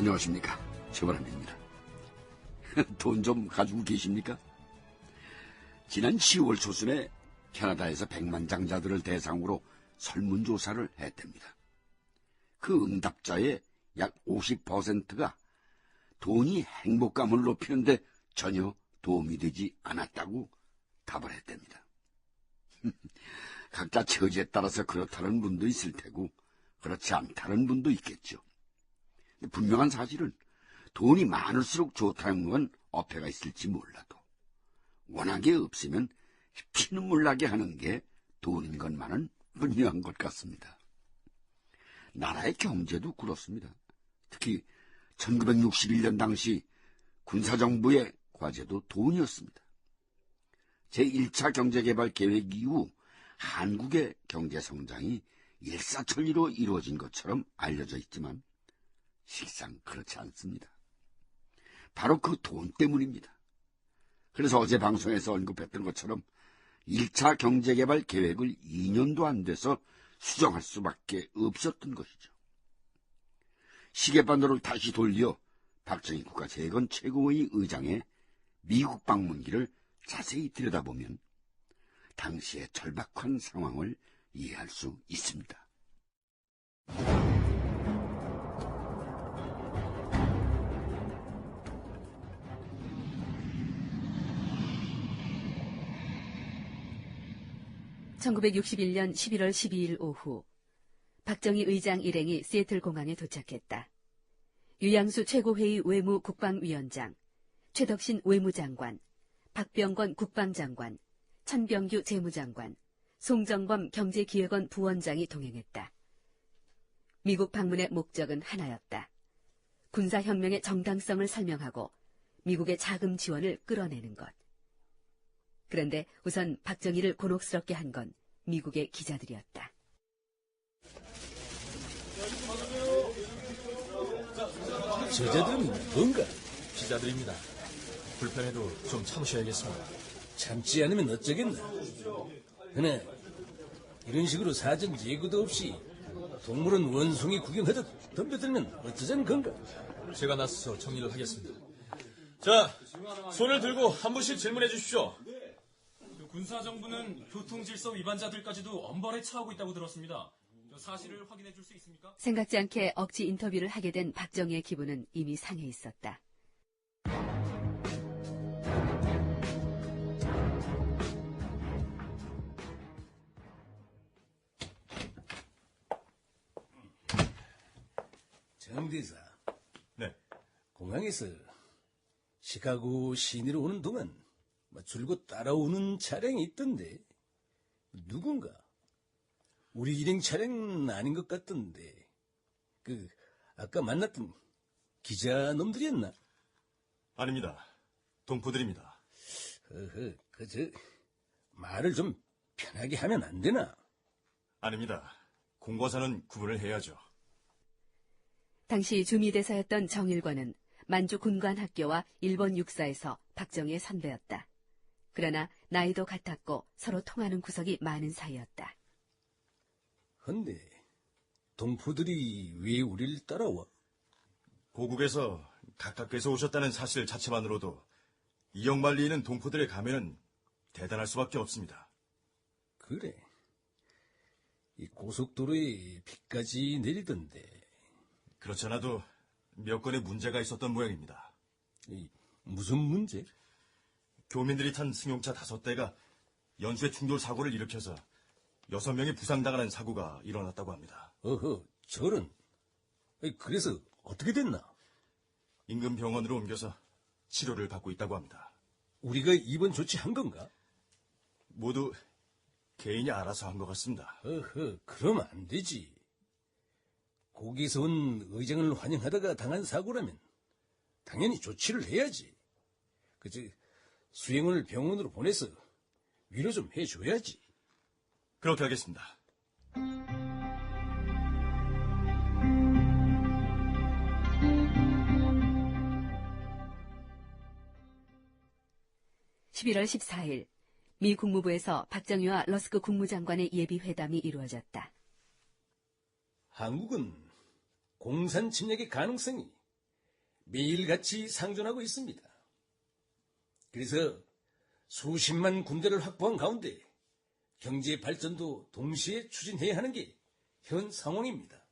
안녕하십니까. 최바람입니다. 돈 좀 가지고 계십니까? 지난 10월 초순에 캐나다에서 백만장자들을 대상으로 설문조사를 했답니다. 그 응답자의 약 50%가 돈이 행복감을 높이는데 전혀 도움이 되지 않았다고 답을 했답니다. 각자 처지에 따라서 그렇다는 분도 있을 테고 그렇지 않다는 분도 있겠죠. 분명한 사실은 돈이 많을수록 좋다는 건 어폐가 있을지 몰라도 워낙에 없으면 피눈물 나게 하는 게 돈인 것만은 분명한 것 같습니다. 나라의 경제도 그렇습니다. 특히 1961년 당시 군사정부의 과제도 돈이었습니다. 제1차 경제개발계획 이후 한국의 경제성장이 일사천리로 이루어진 것처럼 알려져 있지만 실상 그렇지 않습니다. 바로 그 돈 때문입니다. 그래서 어제 방송에서 언급했던 것처럼 1차 경제개발 계획을 2년도 안 돼서 수정할 수밖에 없었던 것이죠. 시계반도를 다시 돌려 박정희 국가재건 최고위 의장의 미국 방문기를 자세히 들여다보면 당시의 절박한 상황을 이해할 수 있습니다. (1961년 11월 12일) 오후 박정희 의장 일행이 시애틀 공항에 도착했다. 유양수 최고회의 외무국방위원장, 최덕신 외무장관, 박병건 국방장관, 천병규 재무장관, 송정범 경제기획원 부원장이 동행했다. 미국 방문의 목적은 하나였다. 군사혁명의 정당성을 설명하고 미국의 자금 지원을 끌어내는 것. 그런데 우선 박정희를 곤혹스럽게 한 건 미국의 기자들이었다. 저자들은 뭔가? 기자들입니다. 불편해도 좀 참으셔야겠습니다. 참지 않으면 어쩌겠나? 그러나 이런 식으로 사전 예고도 없이 동물원 원숭이 구경하듯 덤벼들면 어쩌자는 건가? 제가 나서서 정리를 하겠습니다. 자, 손을 들고 한 분씩 질문해 주십시오. 군사정부는 교통질서 위반자들까지도 엄벌에 처하고 있다고 들었습니다. 사실을 확인해 줄 수 있습니까? 생각지 않게 억지 인터뷰를 하게 된 박정희의 기분은 이미 상해 있었다. 정대사. 네. 공항에서 시카고 시내로 오는 동안 줄곧 따라오는 차량이 있던데 누군가? 우리 일행 차량은 아닌 것 같던데 아까 만났던 기자 놈들이었나? 아닙니다. 동포들입니다. 말을 좀 편하게 하면 안 되나? 아닙니다. 공과사는 구분을 해야죠. 당시 주미대사였던 정일관은 만주 군관학교와 일본 육사에서 박정희의 선배였다. 그러나 나이도 같았고 서로 통하는 구석이 많은 사이였다. 헌데 동포들이 왜 우리를 따라와? 고국에서 가깝게서 오셨다는 사실 자체만으로도 이영만리는 동포들의 가면은 대단할 수밖에 없습니다. 그래. 이 고속도로에 비까지 내리던데. 그렇지 않아도 몇 건의 문제가 있었던 모양입니다. 무슨 문제? 교민들이 탄 승용차 5대가 연쇄 충돌 사고를 일으켜서 6명이 부상당하는 사고가 일어났다고 합니다. 저런. 그래서 어떻게 됐나? 인근 병원으로 옮겨서 치료를 받고 있다고 합니다. 우리가 입원 조치한 건가? 모두 개인이 알아서 한 것 같습니다. 그러면 안 되지. 거기서 온 의장을 환영하다가 당한 사고라면 당연히 조치를 해야지. 수행을 병원으로 보내서 위로 좀 해줘야지. 그렇게 하겠습니다. (11월 14일) 미 국무부에서 박정희와 러스크 국무장관의 예비회담이 이루어졌다. 한국은 공산 침략의 가능성이 매일같이 상존하고 있습니다. 그래서 수십만 군대를 확보한 가운데 경제 발전도 동시에 추진해야 하는 게 현 상황입니다.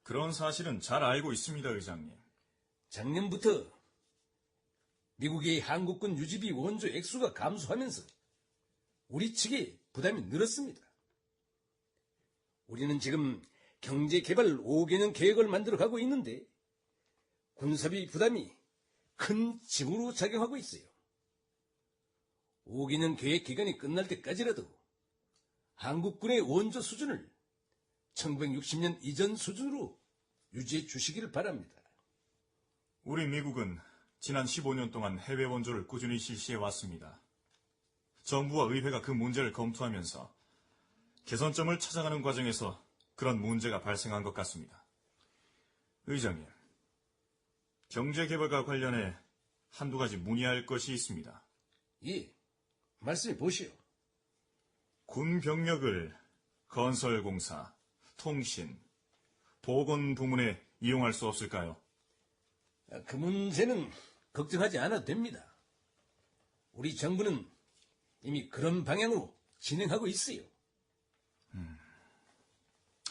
그런 사실은 잘 알고 있습니다, 의장님. 작년부터 미국의 한국군 유지비 원조 액수가 감소하면서 우리 측에 부담이 늘었습니다. 우리는 지금 경제개발 5개년 계획을 만들어가고 있는데 군사비 부담이 큰 짐으로 작용하고 있어요. 5개년 계획 기간이 끝날 때까지라도 한국군의 원조 수준을 1960년 이전 수준으로 유지해 주시기를 바랍니다. 우리 미국은 지난 15년 동안 해외 원조를 꾸준히 실시해 왔습니다. 정부와 의회가 그 문제를 검토하면서 개선점을 찾아가는 과정에서 그런 문제가 발생한 것 같습니다. 의장님, 경제개발과 관련해 한두 가지 문의할 것이 있습니다. 예, 말씀해 보시오. 군 병력을 건설공사, 통신, 보건 부문에 이용할 수 없을까요? 그 문제는 걱정하지 않아도 됩니다. 우리 정부는 이미 그런 방향으로 진행하고 있어요.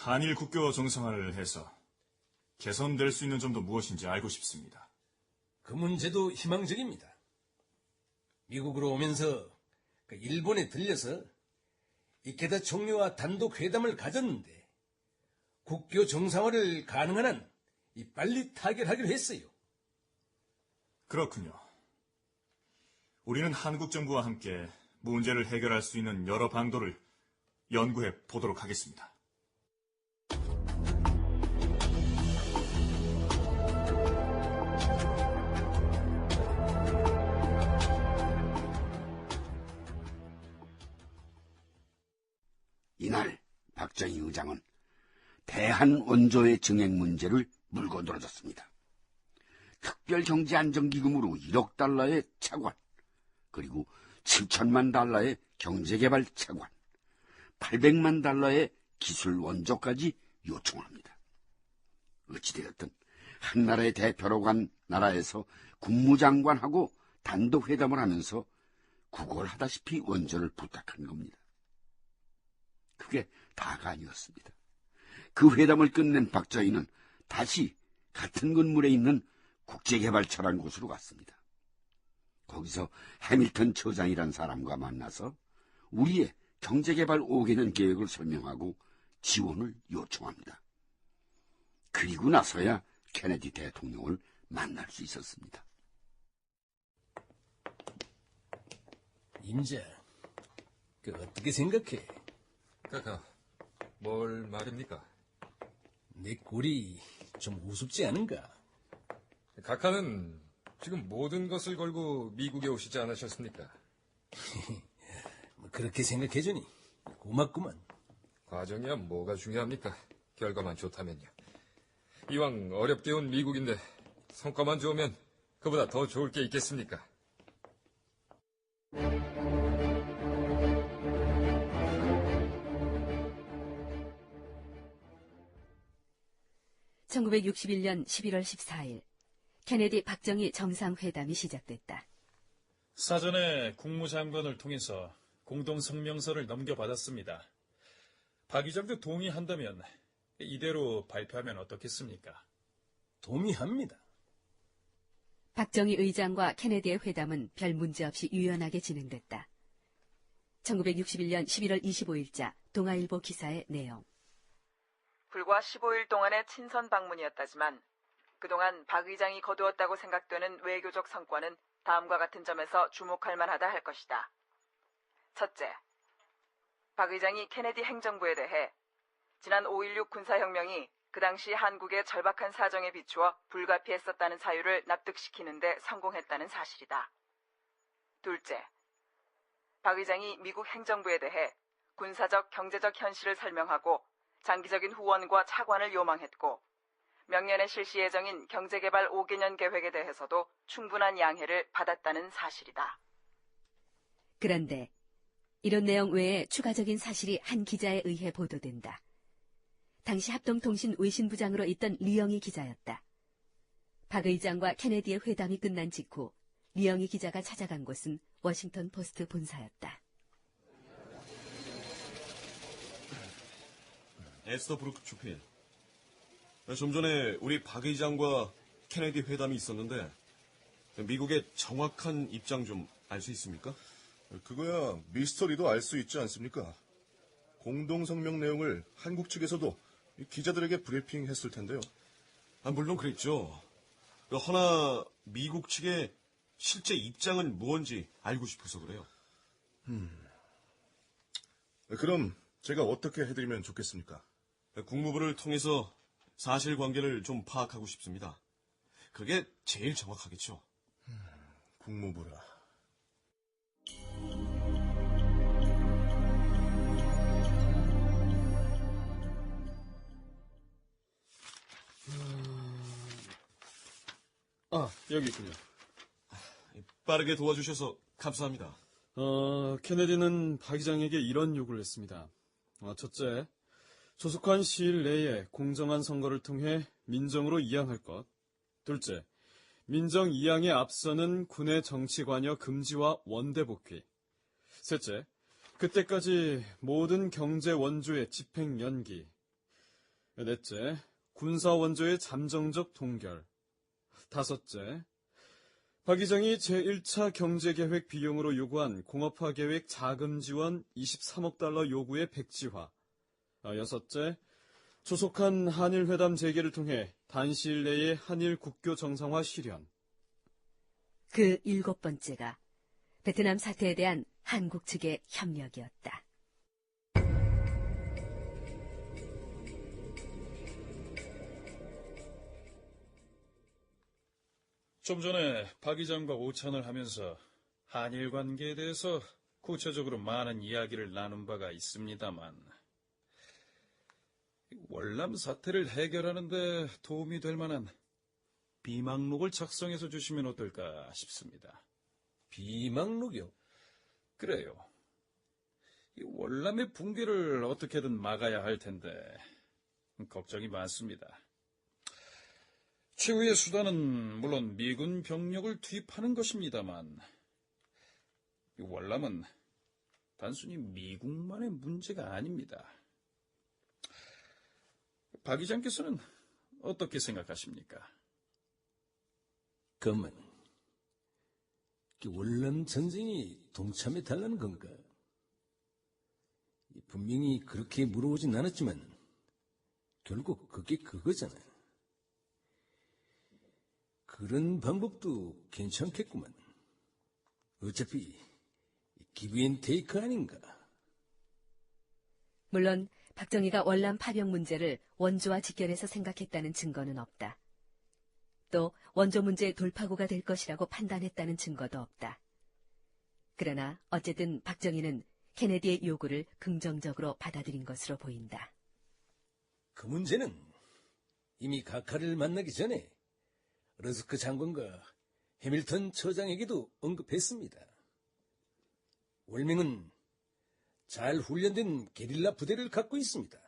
한일 국교 정상화를 해서 개선될 수 있는 점도 무엇인지 알고 싶습니다. 그 문제도 희망적입니다. 미국으로 오면서 일본에 들려서 이케다 총리와 단독 회담을 가졌는데 국교 정상화를 가능한 한 빨리 타결하기로 했어요. 그렇군요. 우리는 한국 정부와 함께 문제를 해결할 수 있는 여러 방도를 연구해 보도록 하겠습니다. 이날 박정희 의장은 대한 원조의 증액 문제를 물고 늘어졌습니다. 특별경제안정기금으로 1억 달러의 차관, 그리고 7천만 달러의 경제개발 차관, 800만 달러의 기술 원조까지 요청합니다. 어찌되었든 한 나라의 대표로 간 나라에서 국무장관하고 단독 회담을 하면서 구걸하다시피 원조를 부탁한 겁니다. 그게 다가 아니었습니다. 그 회담을 끝낸 박정희는 다시 같은 건물에 있는 국제개발처라는 곳으로 갔습니다. 거기서 해밀턴 처장이란 사람과 만나서 우리의 경제개발 5개년 계획을 설명하고 지원을 요청합니다. 그리고 나서야 케네디 대통령을 만날 수 있었습니다. 임자, 어떻게 생각해? 카카, 뭘 말입니까? 내 꼴이 좀 우습지 않은가? 카카는 지금 모든 것을 걸고 미국에 오시지 않으셨습니까? 그렇게 생각해주니 고맙구만. 과정이야 뭐가 중요합니까? 결과만 좋다면요. 이왕 어렵게 온 미국인데 성과만 좋으면 그보다 더 좋을 게 있겠습니까? (1961년 11월 14일) 케네디 박정희 정상회담이 시작됐다. 사전에 국무장관을 통해서 공동성명서를 넘겨받았습니다. 박 의장도 동의한다면 이대로 발표하면 어떻겠습니까? 동의합니다. 박정희 의장과 케네디의 회담은 별 문제 없이 유연하게 진행됐다. 1961년 11월 25일자 동아일보 기사의 내용. 불과 15일 동안의 친선 방문이었다지만 그동안 박 의장이 거두었다고 생각되는 외교적 성과는 다음과 같은 점에서 주목할 만하다 할 것이다. 첫째, 박 의장이 케네디 행정부에 대해 지난 5.16 군사혁명이 그 당시 한국의 절박한 사정에 비추어 불가피했었다는 사유를 납득시키는 데 성공했다는 사실이다. 둘째, 박 의장이 미국 행정부에 대해 군사적, 경제적 현실을 설명하고 장기적인 후원과 차관을 요망했고 명년에 실시 예정인 경제개발 5개년 계획에 대해서도 충분한 양해를 받았다는 사실이다. 그런데 이런 내용 외에 추가적인 사실이 한 기자에 의해 보도된다. 당시 합동통신 외신부장으로 있던 리영희 기자였다. 박 의장과 케네디의 회담이 끝난 직후 리영희 기자가 찾아간 곳은 워싱턴 포스트 본사였다. 에스터브루크 주필. 좀 전에 우리 박 의장과 케네디 회담이 있었는데 미국의 정확한 입장 좀 알 수 있습니까? 그거야 미스터리도 알 수 있지 않습니까? 공동성명 내용을 한국 측에서도 기자들에게 브리핑했을 텐데요. 물론 그랬죠. 허나 미국 측의 실제 입장은 무언지 알고 싶어서 그래요. 그럼 제가 어떻게 해드리면 좋겠습니까? 국무부를 통해서 사실관계를 좀 파악하고 싶습니다. 그게 제일 정확하겠죠. 국무부라. 여기 있군요. 빠르게 도와주셔서 감사합니다. 케네디는 박 의장에게 이런 요구를 했습니다. 첫째, 조속한 시일 내에 공정한 선거를 통해 민정으로 이양할 것. 둘째, 민정 이양에 앞서는 군의 정치 관여 금지와 원대 복귀. 셋째, 그때까지 모든 경제 원조의 집행 연기. 넷째, 군사 원조의 잠정적 동결. 다섯째, 박 의장이 제1차 경제계획 비용으로 요구한 공업화 계획 자금 지원 23억 달러 요구의 백지화. 여섯째, 조속한 한일 회담 재개를 통해 단시일 내에 한일 국교 정상화 실현. 그 7번째가 베트남 사태에 대한 한국 측의 협력이었다. 좀 전에 박 의장과 오찬을 하면서 한일 관계에 대해서 구체적으로 많은 이야기를 나눈 바가 있습니다만 월남 사태를 해결하는 데 도움이 될 만한 비망록을 작성해서 주시면 어떨까 싶습니다. 비망록이요? 그래요. 이 월남의 붕괴를 어떻게든 막아야 할 텐데 걱정이 많습니다. 최후의 수단은 물론 미군 병력을 투입하는 것입니다만 이 월남은 단순히 미국만의 문제가 아닙니다. 박 의장께서는 어떻게 생각하십니까? 그만, 월남 전쟁이 동참해 달라는 건가? 분명히 그렇게 물어보진 않았지만 결국 그게 그거잖아. 그런 방법도 괜찮겠구만. 어차피 기브앤테이크 아닌가? 물론 박정희가 월남 파병 문제를 원조와 직결해서 생각했다는 증거는 없다. 또 원조 문제의 돌파구가 될 것이라고 판단했다는 증거도 없다. 그러나 어쨌든 박정희는 케네디의 요구를 긍정적으로 받아들인 것으로 보인다. 그 문제는 이미 각하를 만나기 전에 러스크 장관과 해밀턴 처장에게도 언급했습니다. 월맹은 잘 훈련된 게릴라 부대를 갖고 있습니다.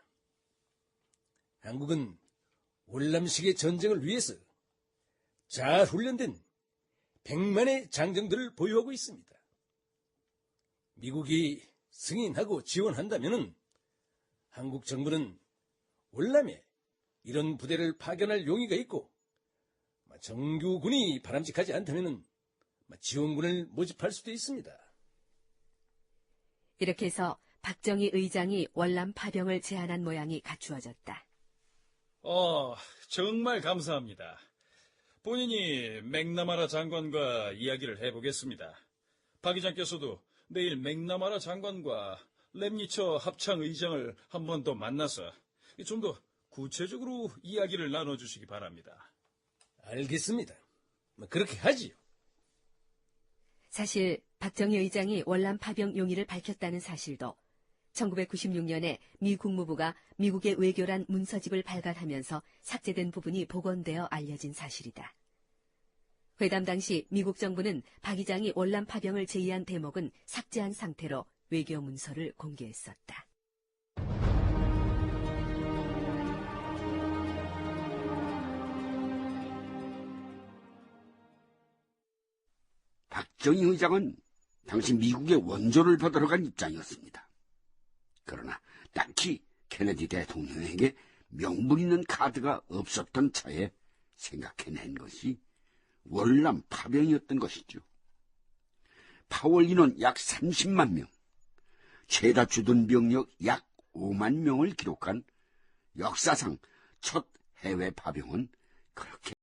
한국은 월남식의 전쟁을 위해서 잘 훈련된 100만의 장정들을 보유하고 있습니다. 미국이 승인하고 지원한다면 한국 정부는 월남에 이런 부대를 파견할 용의가 있고 정규군이 바람직하지 않다면 지원군을 모집할 수도 있습니다. 이렇게 해서 박정희 의장이 월남 파병을 제안한 모양이 갖추어졌다. 정말 감사합니다. 본인이 맥나마라 장관과 이야기를 해보겠습니다. 박 의장께서도 내일 맥나마라 장관과 랩니처 합창 의장을 한 번 더 만나서 좀 더 구체적으로 이야기를 나눠주시기 바랍니다. 알겠습니다. 그렇게 하지요. 사실 박정희 의장이 월남 파병 용의를 밝혔다는 사실도 1996년에 미 국무부가 미국의 외교란 문서집을 발간하면서 삭제된 부분이 복원되어 알려진 사실이다. 회담 당시 미국 정부는 박 의장이 월남 파병을 제의한 대목은 삭제한 상태로 외교 문서를 공개했었다. 박정희 의장은 당시 미국의 원조를 받으러 간 입장이었습니다. 그러나 딱히 케네디 대통령에게 명분 있는 카드가 없었던 차에 생각해낸 것이 월남 파병이었던 것이죠. 파월 인원 약 30만 명, 최다 주둔 병력 약 5만 명을 기록한 역사상 첫 해외 파병은 그렇게